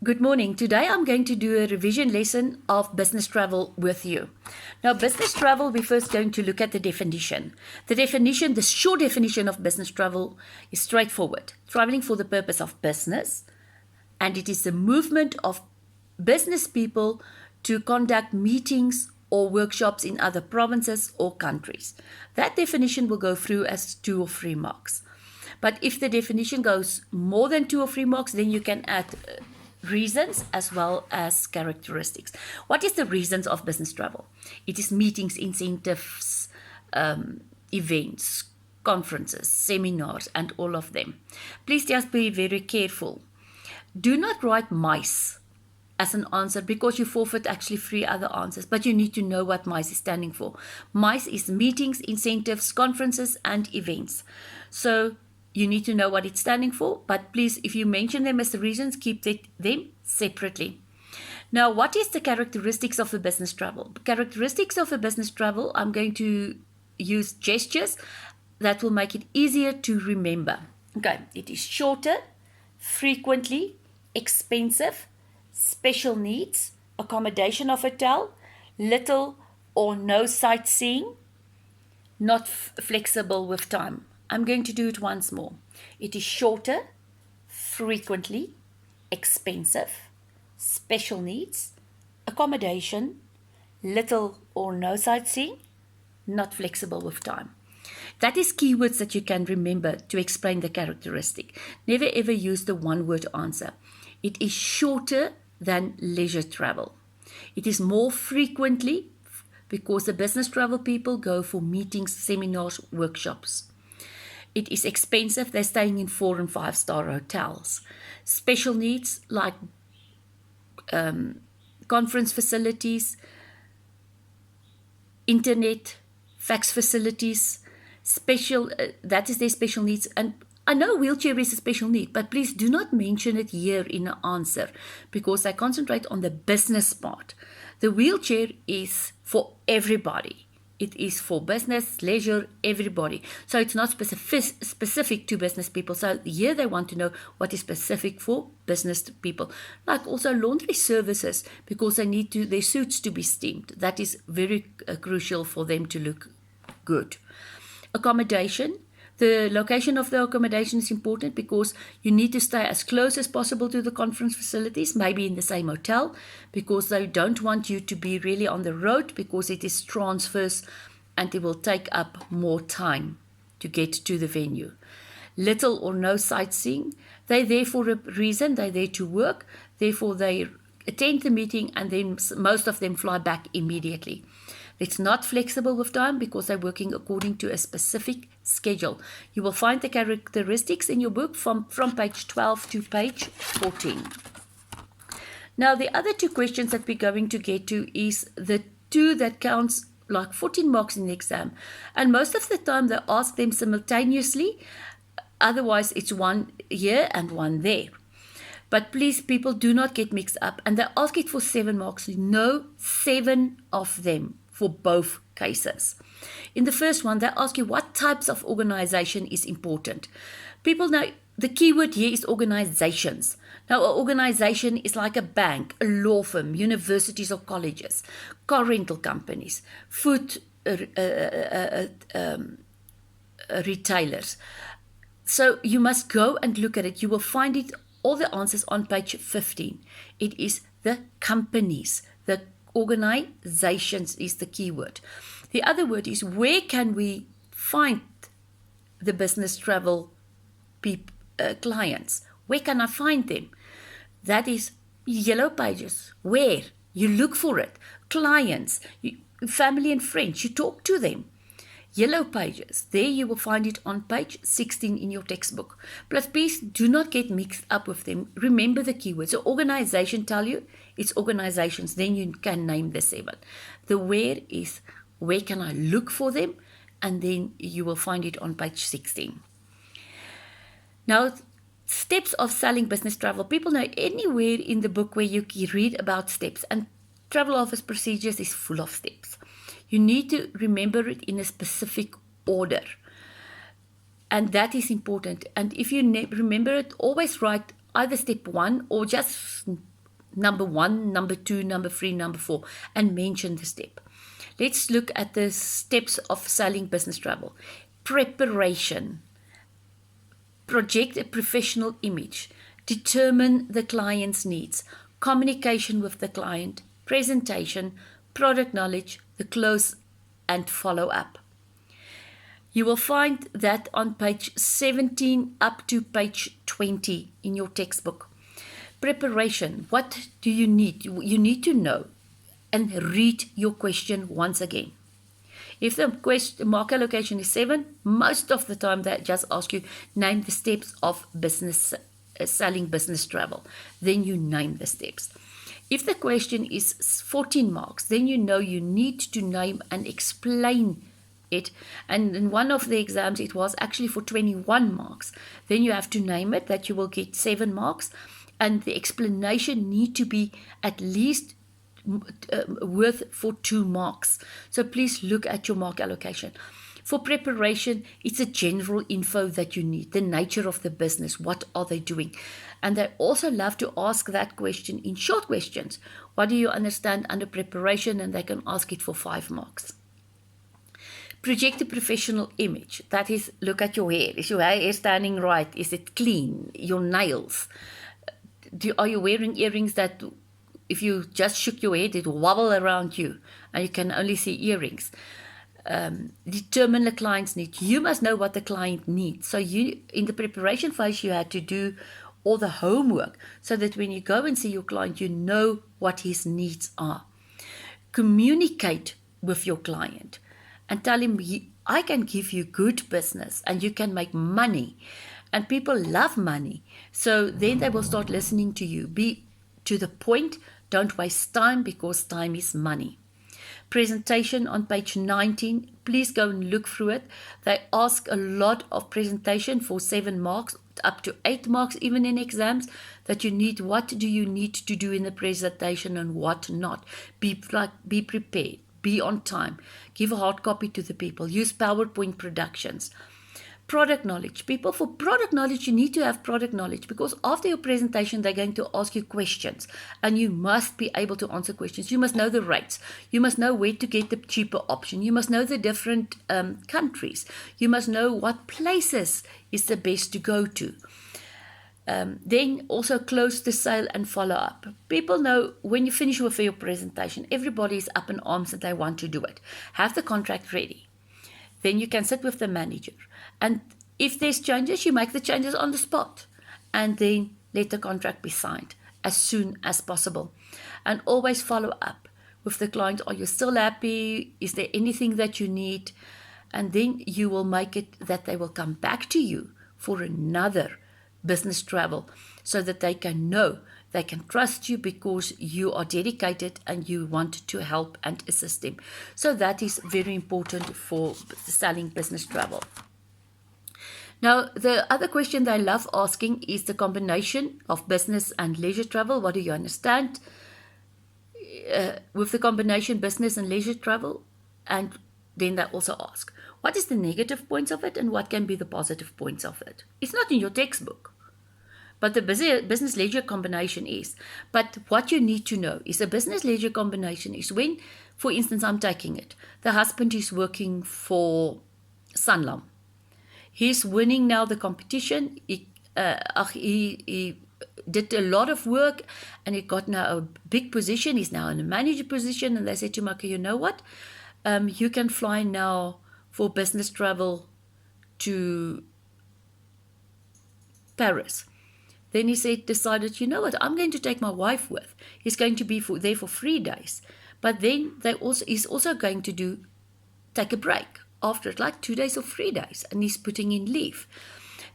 Good morning. Today I'm going to do a revision lesson of business travel with you. Now, business travel, we're first going to look at the definition. The short definition of business travel is straightforward. Traveling for the purpose of business, and it is the movement of business people to conduct meetings or workshops in other provinces or countries. That definition will go through as 2 or 3 marks. But if the definition goes more than 2 or 3 marks, then you can add reasons as well as characteristics. What is the reasons of business travel? It is meetings, incentives, events, conferences, seminars, and all of them. Please just be very careful. Do not write MICE as an answer because you forfeit actually 3 other answers, but you need to know what MICE is standing for. MICE is meetings, incentives, conferences, and events. So you need to know what it's standing for, but please, if you mention them as the reasons, keep them separately. Now, what is the characteristics of a business travel? Characteristics of a business travel, I'm going to use gestures that will make it easier to remember. Okay, it is shorter, frequently, expensive, special needs, accommodation of hotel, little or no sightseeing, not flexible with time. I'm going to do it once more. It is shorter, frequently, expensive, special needs, accommodation, little or no sightseeing, not flexible with time. That is keywords that you can remember to explain the characteristic. Never ever use the one-word answer. It is shorter than leisure travel. It is more frequently because the business travel people go for meetings, seminars, workshops. It is expensive. They're staying in 4- and 5-star hotels. Special needs like conference facilities, internet, fax facilities, that is their special needs. And I know wheelchair is a special need, but please do not mention it here in the answer because I concentrate on the business part. The wheelchair is for everybody. It is for business, leisure, everybody. So it's not specific to business people. So here they want to know what is specific for business people. Like also laundry services because they need their suits to be steamed. That is very crucial for them to look good. Accommodation. The location of the accommodation is important because you need to stay as close as possible to the conference facilities, maybe in the same hotel, because they don't want you to be really on the road because it is transfers and it will take up more time to get to the venue. Little or no sightseeing. They're there for a reason. They're there to work. Therefore, they attend the meeting and then most of them fly back immediately. It's not flexible with time because they're working according to a specific schedule. You will find the characteristics in your book from page 12 to page 14. Now, the other 2 questions that we're going to get to is the 2 that counts like 14 marks in the exam. And most of the time, they ask them simultaneously. Otherwise, it's 1 here and 1 there. But please, people, do not get mixed up. And they ask it for 7 marks. No, 7 of them for both cases. In the first one, they ask you what types of organization is important. People know the keyword here is organizations. Now, an organization is like a bank, a law firm, universities or colleges, car rental companies, food retailers. So you must go and look at it. You will find it, all the answers on page 15. It is the companies, the organizations is the keyword. The other word is where can we find the business travel clients? Where can I find them? That is Yellow Pages. Where? You look for it. Clients, family and friends, you talk to them. Yellow Pages, there you will find it on page 16 in your textbook. But please do not get mixed up with them. Remember the keywords. So organization tell you it's organizations, then you can name the 7. The where is where can I look for them, and then you will find it on page 16. Now, steps of selling business travel. People know anywhere in the book where you read about steps, and travel office procedures is full of steps. You need to remember it in a specific order. And that is important. And if you remember it, always write either step 1 or just number 1, number 2, number 3, number 4, and mention the step. Let's look at the steps of selling business travel. Preparation. Project a professional image. Determine the client's needs. Communication with the client. Presentation. Product knowledge. The close and follow up. You will find that on page 17 up to page 20 in your textbook. Preparation. What do you need? You need to know and read your question once again. If the mark allocation is 7, most of the time they just ask you, name the steps of business selling business travel. Then you name the steps. If the question is 14 marks, then you know you need to name and explain it. And in one of the exams, it was actually for 21 marks. Then you have to name it, that you will get 7 marks. And the explanation need to be at least worth for 2 marks. So please look at your mark allocation. For preparation, it's a general info that you need, the nature of the business, what are they doing? And they also love to ask that question in short questions. What do you understand under preparation? And they can ask it for 5 marks. Project a professional image. That is, look at your hair. Is your hair standing right? Is it clean? Your nails. Are you wearing earrings that if you just shook your head, it will wobble around you and you can only see earrings? Determine the client's needs. You must know what the client needs. So you, in the preparation phase, you had to do all the homework so that when you go and see your client, you know what his needs are. Communicate with your client and tell him, I can give you good business and you can make money. And people love money. So then they will start listening to you. Be to the point. Don't waste time, because time is money. Presentation on page 19. Please go and look through it. They ask a lot of presentation for 7 marks, up to 8 marks even in exams, that you need. What do you need to do in the presentation and what not? Be prepared. Be on time. Give a hard copy to the people. Use PowerPoint productions. Product knowledge. People, for product knowledge, you need to have product knowledge, because after your presentation, they're going to ask you questions and you must be able to answer questions. You must know the rates. You must know where to get the cheaper option. You must know the different countries. You must know what places is the best to go to. Then also close the sale and follow up. People know when you finish with your presentation, everybody is up in arms and they want to do it. Have the contract ready. Then you can sit with the manager. And if there's changes, you make the changes on the spot. And then let the contract be signed as soon as possible. And always follow up with the client. Are you still happy? Is there anything that you need? And then you will make it that they will come back to you for another business travel, so that they can know they can trust you because you are dedicated and you want to help and assist them. So that is very important for selling business travel. Now, the other question they love asking is the combination of business and leisure travel. What do you understand with the combination business and leisure travel? And then they also ask, what is the negative points of it and what can be the positive points of it? It's not in your textbook, but the business leisure combination is. But what you need to know is a business leisure combination is when, for instance, I'm taking it. The husband is working for Sanlam. He's winning now the competition. He did a lot of work and he got now a big position. He's now in a manager position. And they said to him, okay, you know what? You can fly now for business travel to Paris. Then he decided, you know what? I'm going to take my wife with. He's going to be there for 3 days. But then he's also going to take a break after it, like 2 days or 3 days, and he's putting in leave.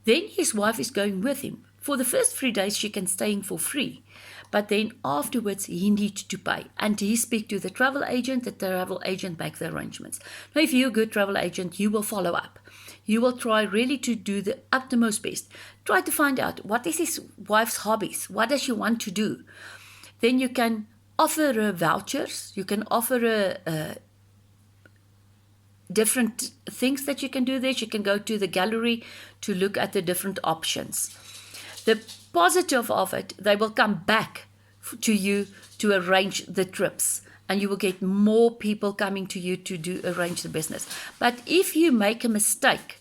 Then his wife is going with him. For the first 3 days, she can stay in for free, but then afterwards, he needs to pay, and he speak to the travel agent make the arrangements. Now, if you're a good travel agent, you will follow up. You will try really to do the utmost best. Try to find out what is his wife's hobbies, what does she want to do. Then you can offer her vouchers, you can offer her different things that you can do there. You can go to the gallery to look at the different options. The positive of it, they will come back to you to arrange the trips, and you will get more people coming to you to arrange the business. But if you make a mistake,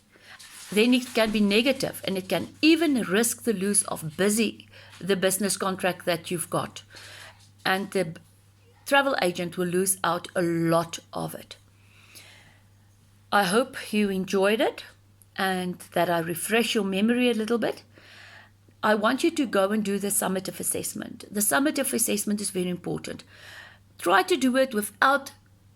then it can be negative, and it can even risk the loss of the business contract that you've got. And the travel agent will lose out a lot of it. I hope you enjoyed it and that I refresh your memory a little bit. I want you to go and do the summative assessment. The summative assessment is very important. Try to do it without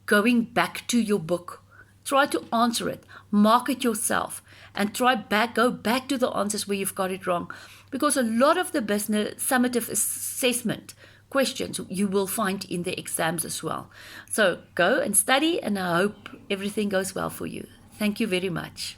going back to your book. Try to answer it, mark it yourself, and go back to the answers where you've got it wrong. Because a lot of the business summative assessment questions you will find in the exams as well. So go and study, and I hope everything goes well for you. Thank you very much.